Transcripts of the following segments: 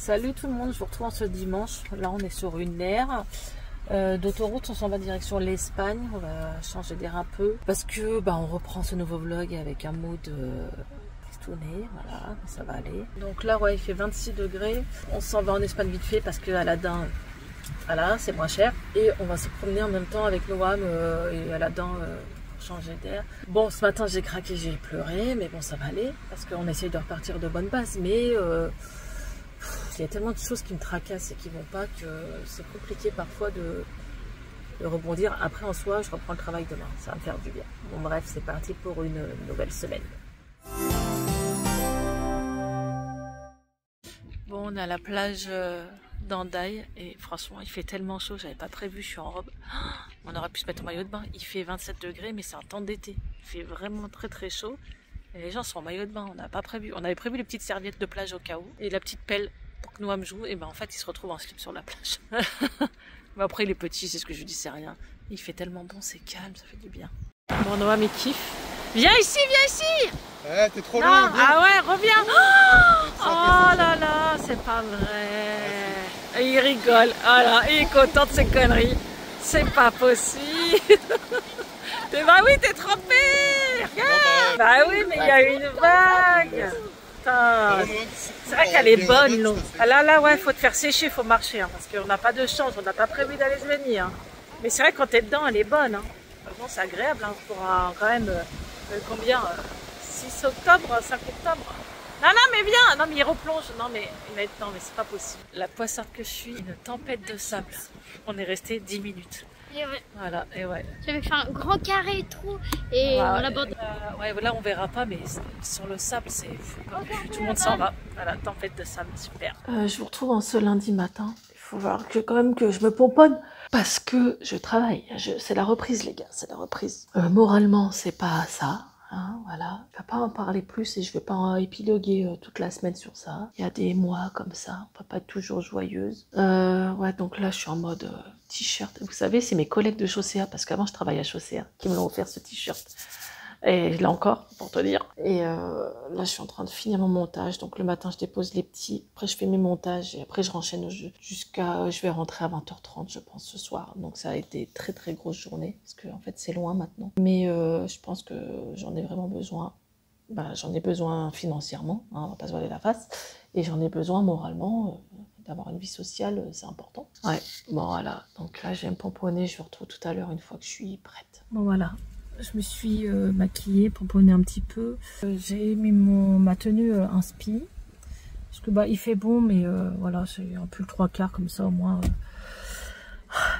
Salut tout le monde, je vous retrouve en ce dimanche. Là on est sur une aire d'autoroute, on s'en va direction l'Espagne. On va changer d'air un peu parce que on reprend ce nouveau vlog avec un mood tourné, voilà, ça va aller. Donc là ouais, il fait 26 degrés. On s'en va en Espagne vite fait parce que Aladdin, voilà, c'est moins cher. Et on va se promener en même temps avec Noam et Aladdin pour changer d'air. Bon, ce matin j'ai craqué, j'ai pleuré, mais bon ça va aller parce qu'on essaye de repartir de bonne base. Mais il y a tellement de choses qui me tracassent et qui vont pas que c'est compliqué parfois de rebondir. Après en soi, je reprends le travail demain, ça va me faire du bien. Bon bref, c'est parti pour une nouvelle semaine. Bon, on est à la plage d'Hendaye et franchement il fait tellement chaud, j'avais pas prévu, je suis en robe. On aurait pu se mettre en maillot de bain, il fait 27 degrés mais c'est un temps d'été. Il fait vraiment très chaud et les gens sont en maillot de bain, on n'a pas prévu. On avait prévu les petites serviettes de plage au cas où et la petite pelle pour que Noam joue, et en fait il se retrouve en slip sur la plage. Mais après il est petit, c'est ce que je dis, c'est rien. Il fait tellement bon, c'est calme, ça fait du bien. Bon, Noam il kiffe. Viens ici, viens ici. Eh, t'es trop loin. Ah ouais, reviens. Oh là là, c'est pas vrai. Il rigole, voilà, il est content de ses conneries. C'est pas possible. Bah oui, t'es trempé. Regarde. Bah oui, mais il y a une vague. C'est vrai qu'elle est bonne l'eau. Ah là, ouais, faut te faire sécher, faut marcher, hein, parce qu'on n'a pas de chance, on n'a pas prévu d'aller se baigner. Hein. Mais c'est vrai que quand t'es dedans, elle est bonne. Hein. Franchement, c'est agréable hein, pour quand même, combien 6 octobre, 5 octobre. Non, mais viens. Non, mais il replonge. Non, mais c'est pas possible. La poissarde que je suis, une tempête de sable. On est resté 10 minutes. Et ouais. Voilà, et ouais. J'avais fait un grand carré et tout, et on abandonne. Ouais, là on verra pas, mais sur le sable, c'est fou. Tout le monde s'en va. Voilà, tempête de sable, super. Je vous retrouve en ce lundi matin. Il faut voir quand même que je me pomponne parce que je travaille. C'est la reprise, les gars, c'est la reprise. Moralement, c'est pas ça. Hein, voilà, je vais pas en parler plus et je vais pas épiloguer toute la semaine sur ça. Il y a des mois comme ça, on peut pas être toujours joyeuse. Ouais, donc là je suis en mode t-shirt. Vous savez, c'est mes collègues de Chaussea, parce qu'avant je travaillais à Chaussea, qui me l'ont offert ce t-shirt. Et là encore, pour te dire. Et là je suis en train de finir mon montage. Donc le matin je dépose les petits, après je fais mes montages et après je renchaîne jusqu'à, je vais rentrer à 20h30 je pense ce soir. Donc ça a été très grosse journée, parce que en fait c'est loin maintenant. Mais je pense que j'en ai vraiment besoin. J'en ai besoin financièrement, hein, on va pas se voiler la face. Et j'en ai besoin moralement, d'avoir une vie sociale, c'est important. Ouais, bon voilà. Donc là je vais me pomponner, je vous retrouve tout à l'heure une fois que je suis prête. Bon voilà. Je me suis maquillée, pomponner un petit peu. J'ai mis ma tenue inspi. Parce que il fait bon, mais voilà, c'est un peu le 3/4 comme ça au moins.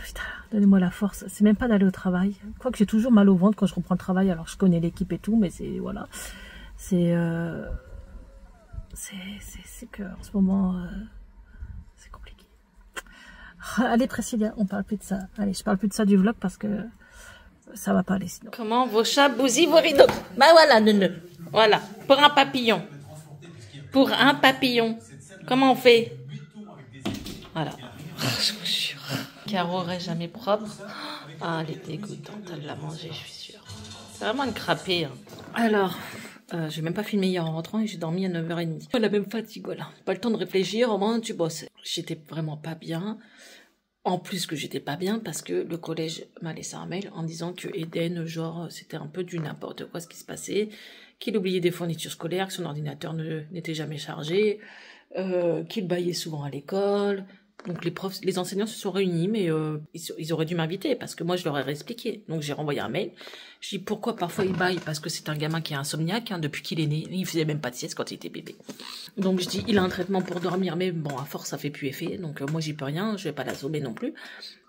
Putain, donnez-moi la force. C'est même pas d'aller au travail. Quoique j'ai toujours mal au ventre quand je reprends le travail, alors je connais l'équipe et tout, mais c'est voilà. C'est que en ce moment c'est compliqué. Allez Priscilla, on parle plus de ça. Allez, je parle plus de ça du vlog parce que ça va pas aller sinon. Comment vos chats bousillent vos rideaux? Bah voilà, voilà, pour un papillon. Pour un papillon. Comment on fait? Voilà. Je vous jure. Caro aurait jamais propre. Ah, elle est dégoûtante, elle l'a mangée, je suis sûre. C'est vraiment une crapée. Hein. Alors, j'ai même pas filmé hier en rentrant et j'ai dormi à 9h30. La même fatigue, voilà. Pas le temps de réfléchir, au moment où tu bosses. J'étais vraiment pas bien. En plus que j'étais pas bien parce que le collège m'a laissé un mail en disant que Eden, genre, c'était un peu du n'importe quoi ce qui se passait, qu'il oubliait des fournitures scolaires, que son ordinateur n'était jamais chargé, qu'il baillait souvent à l'école. Donc les enseignants se sont réunis, mais ils auraient dû m'inviter parce que moi je leur ai expliqué. Donc j'ai renvoyé un mail. Je dis pourquoi parfois il baille, parce que c'est un gamin qui est insomniaque hein, depuis qu'il est né. Il faisait même pas de sieste quand il était bébé. Donc je dis il a un traitement pour dormir, mais bon à force ça fait plus effet. Donc moi j'y peux rien, je vais pas l'assommer non plus.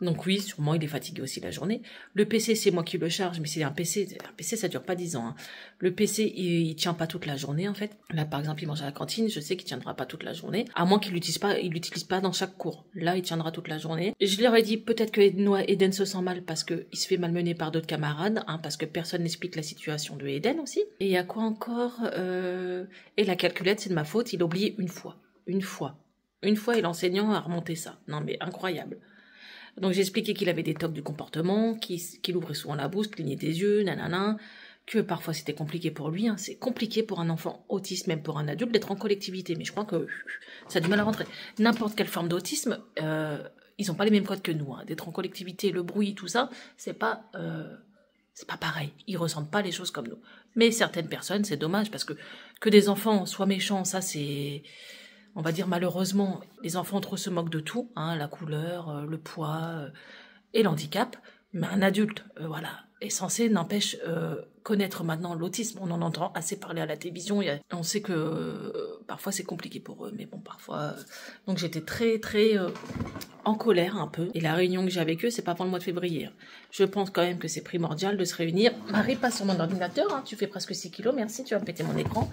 Donc oui sûrement il est fatigué aussi la journée. Le PC c'est moi qui le charge, mais c'est un PC ça dure pas 10 ans. Hein. Le PC il tient pas toute la journée en fait. Là par exemple il mange à la cantine, je sais qu'il tiendra pas toute la journée, à moins qu'il l'utilise pas dans chaque cours. Là, il tiendra toute la journée. Je leur ai dit peut-être que Eden se sent mal parce qu'il se fait malmener par d'autres camarades, hein, parce que personne n'explique la situation de Eden aussi. Et il y a quoi encore Et la calculette, c'est de ma faute, il a oublié une fois. Une fois, et l'enseignant a remonté ça. Non mais incroyable. Donc j'ai expliqué qu'il avait des tocs du comportement, qu'il ouvrait souvent la bouche, clignait des yeux, nanana. que parfois c'était compliqué pour lui, hein. C'est compliqué pour un enfant autiste, même pour un adulte, d'être en collectivité, mais je crois que ça a du mal à rentrer. N'importe quelle forme d'autisme, ils n'ont pas les mêmes codes que nous, hein. D'être en collectivité, le bruit, tout ça, c'est pas pareil, ils ressentent pas les choses comme nous. Mais certaines personnes, c'est dommage, parce que des enfants soient méchants, ça c'est, on va dire malheureusement, les enfants trop se moquent de tout, hein, la couleur, le poids et l'handicap, mais un adulte, voilà, est censé, n'empêche, connaître maintenant l'autisme. On en entend assez parler à la télévision, on sait que parfois c'est compliqué pour eux, mais bon, parfois... Donc j'étais très, très en colère un peu, et la réunion que j'ai avec eux, c'est pas avant le mois de février. Je pense quand même que c'est primordial de se réunir. Marie, passe sur mon ordinateur, hein, tu fais presque 6 kilos, merci, tu vas me péter mon écran.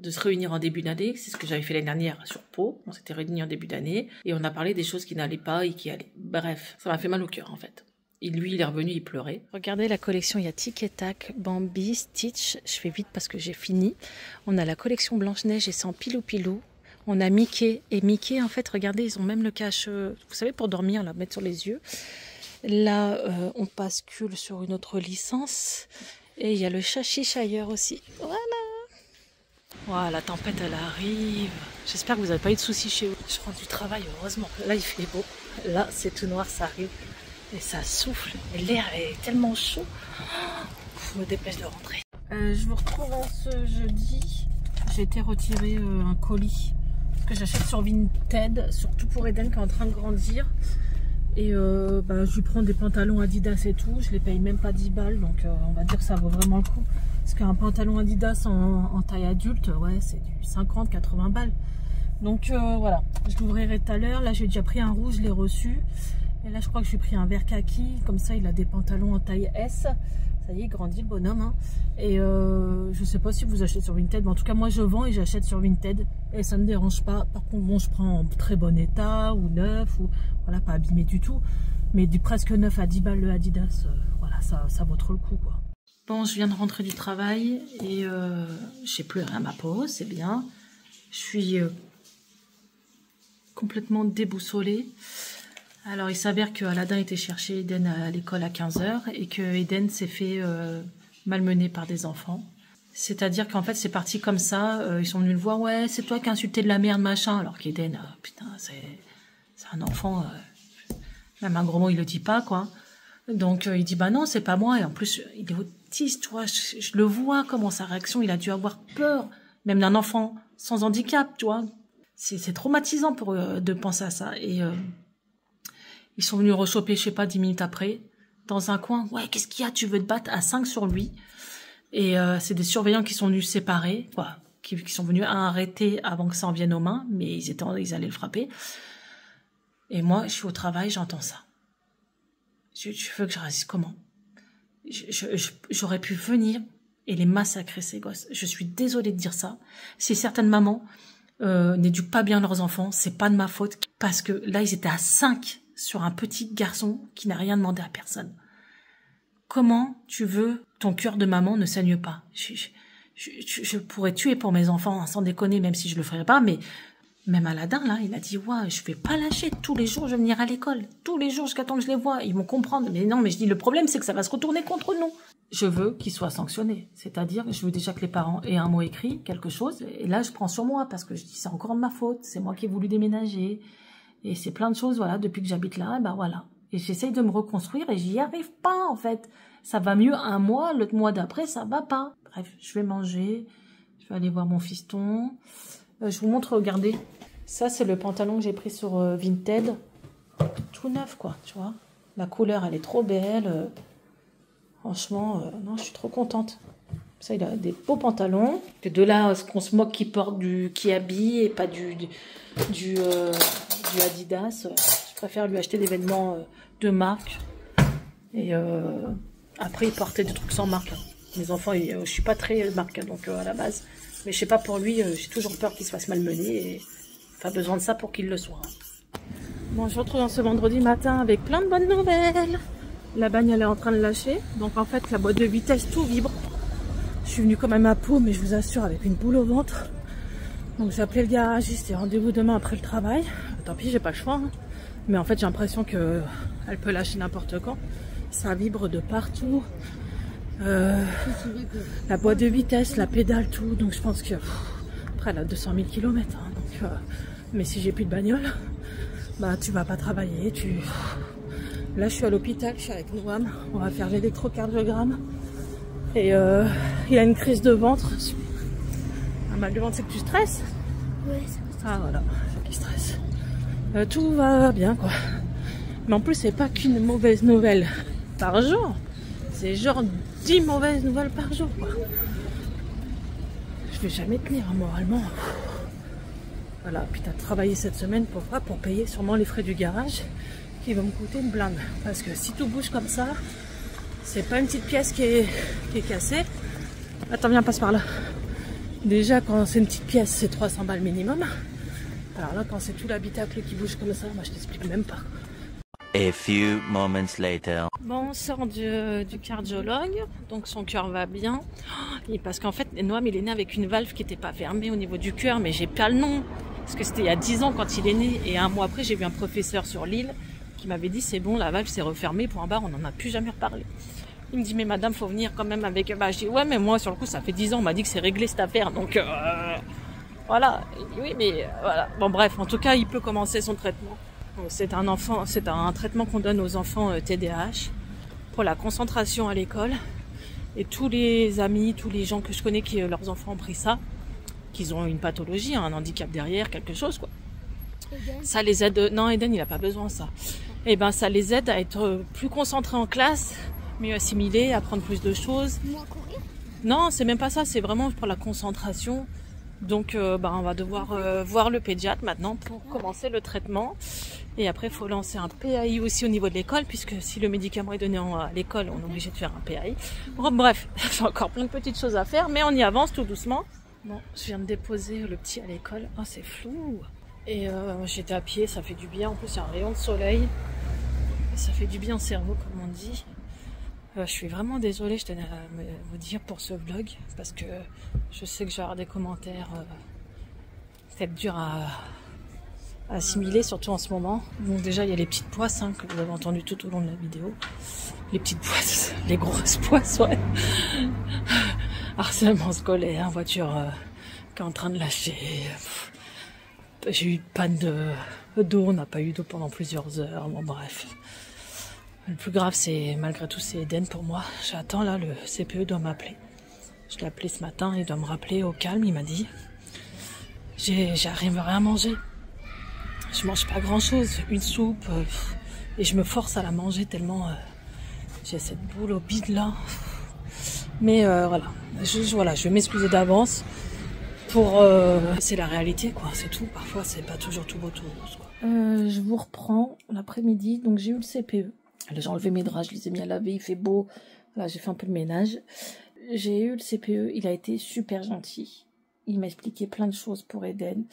De se réunir en début d'année, c'est ce que j'avais fait l'année dernière sur Pau, on s'était réunis en début d'année, et on a parlé des choses qui n'allaient pas et qui allaient. Bref, ça m'a fait mal au cœur en fait. Et lui, il est revenu, il pleurait. Regardez la collection, il y a Tic et Tac, Bambi, Stitch. Je fais vite parce que j'ai fini. On a la collection Blanche-Neige et sans Pilou-Pilou. On a Mickey. Et Mickey, en fait, regardez, ils ont même le cache, vous savez, pour dormir, là, mettre sur les yeux. Là, on bascule sur une autre licence. Et il y a le Cheshire aussi. Voilà. Wow, la tempête, elle arrive. J'espère que vous n'avez pas eu de soucis chez vous. Je rentre du travail, heureusement. Là, il fait beau. Là, c'est tout noir, ça arrive. Et ça souffle, et l'air est tellement chaud. Je me dépêche de rentrer. Je vous retrouve en ce jeudi. J'ai été retirer un colis que j'achète sur Vinted, surtout pour Eden qui est en train de grandir. Et je lui prends des pantalons Adidas et tout. Je les paye même pas 10 balles, donc on va dire que ça vaut vraiment le coup. Parce qu'un pantalon Adidas en taille adulte, ouais, c'est du 50-80 balles. Donc voilà, je l'ouvrirai tout à l'heure. Là, j'ai déjà pris un rouge, je l'ai reçu. Et là, je crois que j'ai pris un vert kaki. Comme ça, il a des pantalons en taille S. Ça y est, il grandit le bonhomme. Hein. Et je sais pas si vous achetez sur Vinted. Mais en tout cas, moi, je vends et j'achète sur Vinted. Et ça me dérange pas. Par contre, bon, je prends en très bon état ou neuf. Ou voilà, pas abîmé du tout. Mais du presque neuf à 10 balles le Adidas. Voilà, ça vaut trop le coup, quoi. Bon, je viens de rentrer du travail. Et j'ai pleuré à ma pause. C'est bien. Je suis complètement déboussolée. Alors, il s'avère que Aladin était chercher Eden à l'école à 15 h et que Eden s'est fait malmener par des enfants. C'est-à-dire qu'en fait, c'est parti comme ça. Ils sont venus le voir. Ouais, c'est toi qui as insulté de la merde, machin. Alors qu'Eden, putain, c'est un enfant. Même un gros mot, il le dit pas, quoi. Donc, il dit, bah non, c'est pas moi. Et en plus, il est autiste, tu vois. Je le vois, comment sa réaction, il a dû avoir peur. Même d'un enfant sans handicap, tu vois. C'est traumatisant pour eux de penser à ça. Et... ils sont venus rechoper, je sais pas, 10 minutes après, dans un coin. Ouais, qu'est-ce qu'il y a? Tu veux te battre à 5 sur lui? Et c'est des surveillants qui sont venus séparer, quoi, qui sont venus arrêter avant que ça en vienne aux mains, mais ils allaient le frapper. Et moi, je suis au travail, j'entends ça. Tu veux que je réagisse comment? J'aurais pu venir et les massacrer, ces gosses. Je suis désolée de dire ça. Si certaines mamans n'éduquent pas bien leurs enfants, c'est pas de ma faute, parce que là, ils étaient à 5 sur un petit garçon qui n'a rien demandé à personne. Comment tu veux ton cœur de maman ne saigne pas? Je pourrais tuer pour mes enfants, hein, sans déconner, même si je le ferais pas, mais même Aladin, là, il a dit, ouais, je vais pas lâcher, tous les jours, je vais venir à l'école, tous les jours, jusqu'à temps que je les vois, ils vont comprendre. Mais non, mais je dis, le problème, c'est que ça va se retourner contre nous. Je veux qu'ils soient sanctionnés, c'est-à-dire, je veux déjà que les parents aient un mot écrit, quelque chose, et là, je prends sur moi, parce que je dis, c'est encore de ma faute, c'est moi qui ai voulu déménager. Et c'est plein de choses, voilà, depuis que j'habite là, et ben voilà. Et j'essaye de me reconstruire et j'y arrive pas, en fait. Ça va mieux un mois, l'autre mois d'après, ça va pas. Bref, je vais manger, je vais aller voir mon fiston. Je vous montre, regardez. Ça, c'est le pantalon que j'ai pris sur Vinted. Tout neuf, quoi, tu vois. La couleur, elle est trop belle. Franchement, non, je suis trop contente. Ça, il a des beaux pantalons. C'est de là, ce qu'on se moque qui porte qui habille et pas du Adidas. Je préfère lui acheter des vêtements de marque. Et après, il portait des trucs sans marque. Mes enfants, je suis pas très marque, donc à la base. Mais je sais pas, pour lui, j'ai toujours peur qu'il se fasse malmener. Et pas besoin de ça pour qu'il le soit. Bon, je vous retrouve ce vendredi matin avec plein de bonnes nouvelles. La bagne, elle est en train de lâcher. Donc en fait, la boîte de vitesse, tout vibre. Je suis venue quand même à Pau, mais je vous assure, avec une boule au ventre. Donc j'ai appelé le garagiste et rendez-vous demain après le travail. Tant pis, j'ai pas le choix. Hein. Mais en fait, j'ai l'impression qu'elle peut lâcher n'importe quand. Ça vibre de partout. la boîte de vitesse, la pédale, tout. Donc je pense que après elle a 200 000 km. Hein, donc, mais si j'ai plus de bagnole, bah tu vas pas travailler. Là je suis à l'hôpital, je suis avec Noam. On va faire l'électrocardiogramme. Et il a une crise de ventre. Un mal de ventre, c'est que tu stresses? Ouais, ah voilà, c'est qu'il stresse. Tout va bien quoi. Mais en plus c'est pas qu'une mauvaise nouvelle par jour. C'est genre 10 mauvaises nouvelles par jour quoi. Je vais jamais tenir hein, moralement. Voilà, puis t'as travaillé cette semaine pour quoi? Pour payer sûrement les frais du garage qui vont me coûter une blinde. Parce que si tout bouge comme ça, c'est pas une petite pièce qui est cassée. Attends, viens, passe par là. Déjà, quand c'est une petite pièce, c'est 300 balles minimum. Alors là, quand c'est tout l'habitacle qui bouge comme ça, moi je t'explique même pas. A few moments later. Bon, on sort du cardiologue, donc son cœur va bien. Et parce qu'en fait, Noam, il est né avec une valve qui n'était pas fermée au niveau du cœur, mais j'ai pas le nom. Parce que c'était il y a 10 ans quand il est né. Et un mois après, j'ai vu un professeur sur l'île qui m'avait dit c'est bon, la valve s'est refermée, point barre, on n'en a plus jamais reparlé. Il me dit mais madame, faut venir quand même avec... Bah, je dis ouais, mais moi sur le coup, ça fait 10 ans, on m'a dit que c'est réglé cette affaire. Donc voilà, oui, mais voilà. Bon bref, en tout cas, il peut commencer son traitement. C'est un traitement qu'on donne aux enfants TDAH pour la concentration à l'école. Et tous les amis, tous les gens que je connais qui leurs enfants ont pris ça, qu'ils ont une pathologie, un handicap derrière, quelque chose quoi. Eden. Ça les aide. Non, Eden, il n'a pas besoin de ça. Et ben, ça les aide à être plus concentrés en classe, mieux assimilés, apprendre plus de choses. Moins courir? Non, c'est même pas ça. C'est vraiment pour la concentration. Donc, on va devoir voir le pédiatre maintenant pour commencer le traitement. Et après, il faut lancer un PAI aussi au niveau de l'école, puisque si le médicament est donné à l'école, on est obligé de faire un PAI. Bon, bref, j'ai encore plein de petites choses à faire, mais on y avance tout doucement. Bon, je viens de déposer le petit à l'école. Oh, c'est flou. Et j'étais à pied, ça fait du bien. En plus, il y a un rayon de soleil. Et ça fait du bien au cerveau, comme on dit. Je suis vraiment désolée, je tenais à me dire pour ce vlog, parce que je sais que je vais avoir des commentaires peut-être durs à assimiler, surtout en ce moment. Donc déjà, il y a les petites poisses que vous avez entendues tout au long de la vidéo. Les petites poisses, les grosses poisses, ouais. Harcèlement scolaire, voiture qui est en train de lâcher. J'ai eu panne d'eau, on n'a pas eu d'eau pendant plusieurs heures, bon bref. Le plus grave, c'est malgré tout, c'est Eden pour moi. J'attends là, le CPE doit m'appeler. Je l'ai appelé ce matin, il doit me rappeler au calme, il m'a dit. J'arrive à manger. Je mange pas grand chose, une soupe, et je me force à la manger tellement j'ai cette boule au bide là. Mais voilà, je vais m'excuser d'avance pour... c'est la réalité quoi, c'est tout. Parfois c'est pas toujours tout beau tout rose quoi. Je vous reprends l'après-midi, donc j'ai eu le CPE. J'ai enlevé mes draps, je les ai mis à laver, il fait beau. Là j'ai fait un peu le ménage. J'ai eu le CPE, il a été super gentil. Il m'a expliqué plein de choses pour Eden.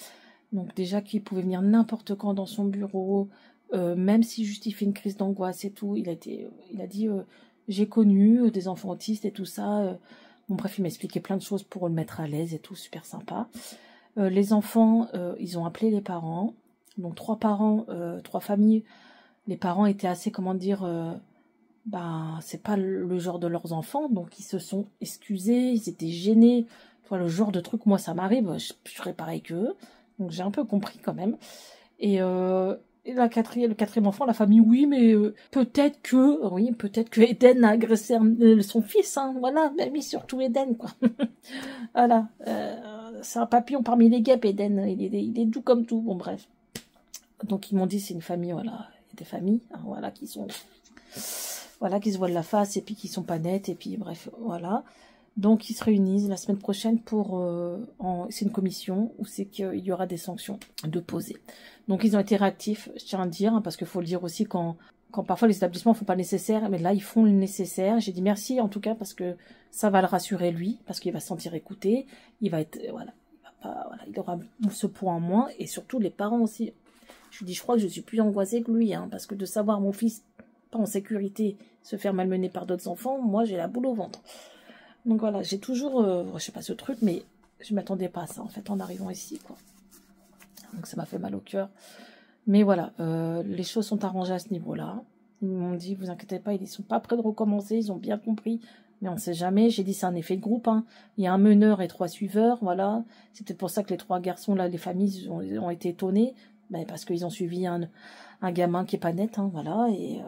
Donc déjà qu'il pouvait venir n'importe quand dans son bureau, même s'il justifie une crise d'angoisse et tout. Il a dit j'ai connu des enfants autistes et tout ça. Bon bref, il m'a expliqué plein de choses pour le mettre à l'aise et tout, super sympa. Les enfants, ils ont appelé les parents. Donc 3 parents, 3 familles. Les parents étaient assez, comment dire, c'est pas le genre de leurs enfants, donc ils se sont excusés, ils étaient gênés. Toi, le genre de truc, moi ça m'arrive, je ferais pareil qu'eux. Donc j'ai un peu compris quand même. Et le quatrième enfant, la famille, oui, mais peut-être que Eden a agressé son fils, hein, voilà, mais oui, surtout Eden, quoi. Voilà, c'est un papillon parmi les guêpes, Eden, il est doux comme tout, bon bref. Donc ils m'ont dit c'est une famille, voilà, des familles, hein, voilà, qui se voilent la face et puis qui sont pas nettes, et puis bref, voilà. Donc ils se réunissent la semaine prochaine pour c'est une commission où c'est qu'il y aura des sanctions de poser. Donc ils ont été réactifs, je tiens à le dire, hein, parce qu'il faut le dire aussi quand parfois les établissements font pas le nécessaire, mais là ils font le nécessaire. J'ai dit merci en tout cas parce que ça va le rassurer lui, parce qu'il va se sentir écouté, il va être il aura ce poids en moins, et surtout les parents aussi. Je lui dis je crois que je suis plus angoissée que lui, hein, parce que de savoir mon fils pas en sécurité se faire malmener par d'autres enfants, moi j'ai la boule au ventre. Donc voilà, j'ai toujours, je sais pas ce truc, mais je m'attendais pas à ça en fait en arrivant ici, quoi. Donc ça m'a fait mal au cœur. Mais voilà, les choses sont arrangées à ce niveau-là. Ils m'ont dit, vous inquiétez pas, ils sont pas prêts de recommencer, ils ont bien compris Mais on sait jamais. J'ai dit c'est un effet de groupe. Hein. Il y a un meneur et 3 suiveurs. Voilà. C'était pour ça que les 3 garçons, là, les familles ont été étonnés. Ben, parce qu'ils ont suivi un gamin qui est pas net. Hein, voilà. Et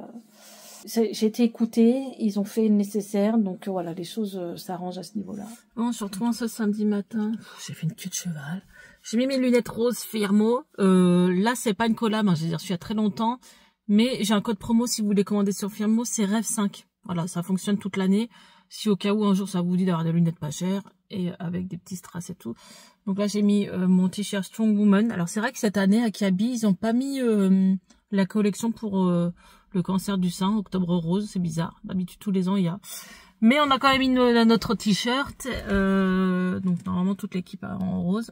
j'ai été écoutée. Ils ont fait le nécessaire. Donc voilà, les choses s'arrangent à ce niveau-là. Bon, surtout en ce samedi matin, j'ai fait une queue de cheval. J'ai mis mes lunettes roses Firmo. Là, c'est pas une collab. Hein, je veux dire, il y a très longtemps. Mais j'ai un code promo si vous voulez commander sur Firmo. C'est Rêve 5. Voilà, ça fonctionne toute l'année. Si au cas où un jour ça vous dit d'avoir des lunettes pas chères et avec des petits strass et tout. Donc là j'ai mis mon t-shirt Strong Woman. Alors c'est vrai que cette année à Kiabi ils ont pas mis la collection pour le cancer du sein, Octobre Rose, c'est bizarre. D'habitude tous les ans il y a. Mais on a quand même mis notre t-shirt. Donc normalement toute l'équipe en rose.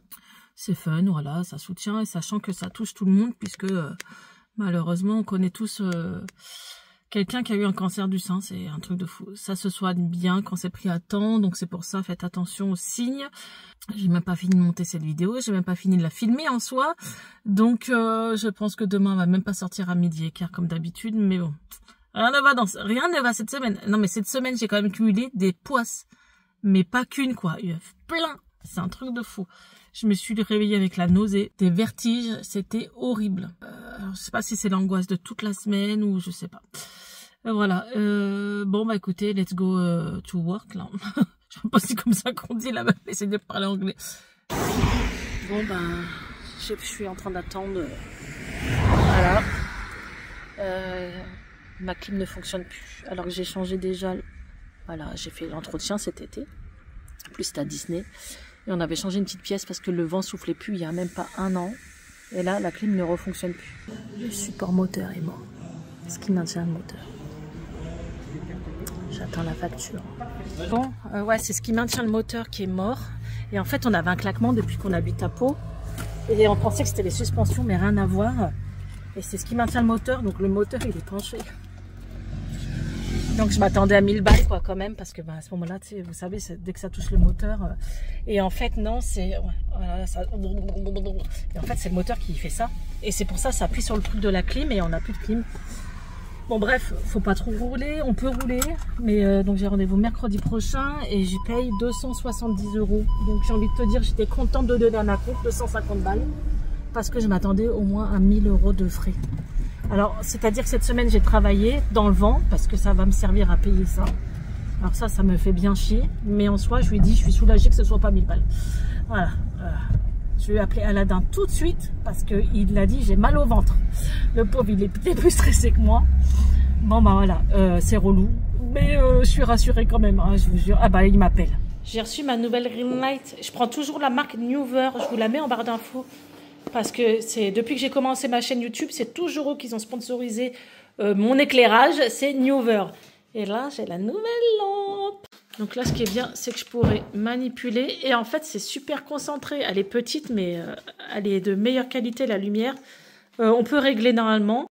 C'est fun, voilà, ça soutient et sachant que ça touche tout le monde puisque malheureusement on connaît tous... quelqu'un qui a eu un cancer du sein, c'est un truc de fou. Ça se soigne bien quand c'est pris à temps, donc c'est pour ça, faites attention aux signes. J'ai même pas fini de monter cette vidéo, j'ai même pas fini de la filmer en soi. Donc je pense que demain, elle va même pas sortir à 12h15 comme d'habitude, mais bon. Rien ne va cette semaine. Non mais cette semaine, j'ai quand même cumulé des poisses. Mais pas qu'une quoi, il y a plein. C'est un truc de fou. Je me suis réveillée avec la nausée, des vertiges, c'était horrible. Je sais pas si c'est l'angoisse de toute la semaine ou je sais pas. Voilà. Bon bah écoutez, let's go to work là. Je sais pas si c'est comme ça qu'on dit là-bas. Essayez de parler anglais. Bon bah, je suis en train d'attendre. Voilà. Ma clim ne fonctionne plus. Alors que j'ai changé déjà. Voilà, j'ai fait l'entretien cet été. En plus c'était à Disney. Et on avait changé une petite pièce parce que le vent soufflait plus il y a même pas 1 an. Et là, la clim ne refonctionne plus. Le support moteur est mort. Ce qui maintient le moteur. J'attends la facture. Bon, ouais, c'est ce qui maintient le moteur qui est mort. Et en fait, on avait un claquement depuis qu'on habite à Pau. Et on pensait que c'était les suspensions, mais rien à voir. Et c'est ce qui maintient le moteur. Donc le moteur, il est penché. Donc je m'attendais à 1000 balles quoi quand même parce que à ce moment-là, tu sais, vous savez, dès que ça touche le moteur, et en fait non, c'est voilà, ça, et en fait c'est le moteur qui fait ça. Et c'est pour ça ça appuie sur le truc de la clim et on n'a plus de clim. Bon bref, faut pas trop rouler, on peut rouler, mais donc j'ai rendez-vous mercredi prochain et j'y paye 270 €. Donc j'ai envie de te dire, j'étais contente de donner à ma compte 250 balles parce que je m'attendais au moins à 1000 € de frais. Alors, c'est-à-dire que cette semaine, j'ai travaillé dans le vent, parce que ça va me servir à payer ça. Alors ça me fait bien chier. Mais en soi, je lui ai dit, je suis soulagée que ce soit pas 1000 balles. Voilà. Je vais appeler Aladin tout de suite, parce qu'il a dit, j'ai mal au ventre. Le pauvre, il est plus stressé que moi. Bon, bah voilà, c'est relou. Mais je suis rassurée quand même, hein, je vous jure. Ah bah, il m'appelle. J'ai reçu ma nouvelle ring light. Je prends toujours la marque Newer. Je vous la mets en barre d'infos. Parce que c'est depuis que j'ai commencé ma chaîne YouTube, c'est toujours eux qui ont sponsorisé mon éclairage, c'est Newer. Et là, j'ai la nouvelle lampe. Donc là, ce qui est bien, c'est que je pourrais manipuler. Et en fait, c'est super concentré. Elle est petite, mais elle est de meilleure qualité, la lumière. On peut régler normalement.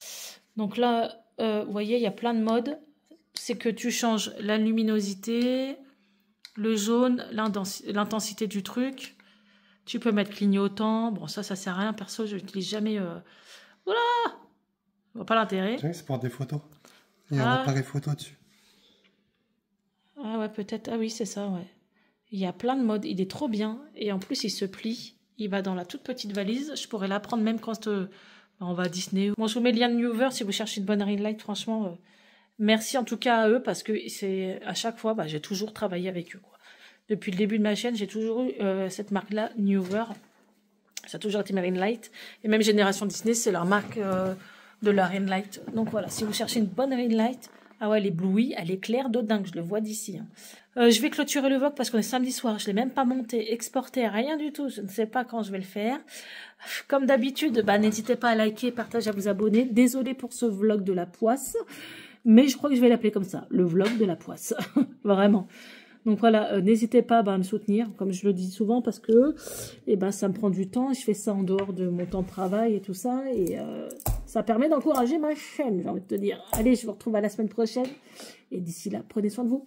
Donc là, vous voyez, il y a plein de modes. C'est que tu changes la luminosité, le jaune, l'intensité du truc. Tu peux mettre clignotant. Bon, ça sert à rien. Perso, je n'utilise jamais... Voilà. Je vois pas l'intérêt. Tu sais que c'est pour des photos. Il y a un appareil photo dessus. Ah ouais, peut-être. Ah oui, c'est ça, ouais. Il y a plein de modes. Il est trop bien. Et en plus, il se plie. Il va dans la toute petite valise. Je pourrais la prendre même quand on va à Disney. Bon, je vous mets le lien de Newer si vous cherchez une bonne ring light. Franchement, merci en tout cas à eux parce que c'est à chaque fois, j'ai toujours travaillé avec eux, quoi. Depuis le début de ma chaîne, j'ai toujours eu cette marque-là, Newer. Ça a toujours été ma ring light. Et même Génération Disney, c'est leur marque de la ring light. Donc voilà, si vous cherchez une bonne ring light, ah ouais, elle est éblouie, elle est claire de dingue, je le vois d'ici. Hein. Je vais clôturer le vlog parce qu'on est samedi soir, je l'ai même pas monté, exporté, rien du tout. Je ne sais pas quand je vais le faire. Comme d'habitude, n'hésitez pas à liker, partager, à vous abonner. Désolée pour ce vlog de la poisse, mais je crois que je vais l'appeler comme ça, le vlog de la poisse. Vraiment. Donc voilà, n'hésitez pas à me soutenir, comme je le dis souvent, parce que ça me prend du temps. Je fais ça en dehors de mon temps de travail et tout ça. Et ça permet d'encourager ma chaîne, j'ai envie de te dire. Allez, je vous retrouve à la semaine prochaine. Et d'ici là, prenez soin de vous.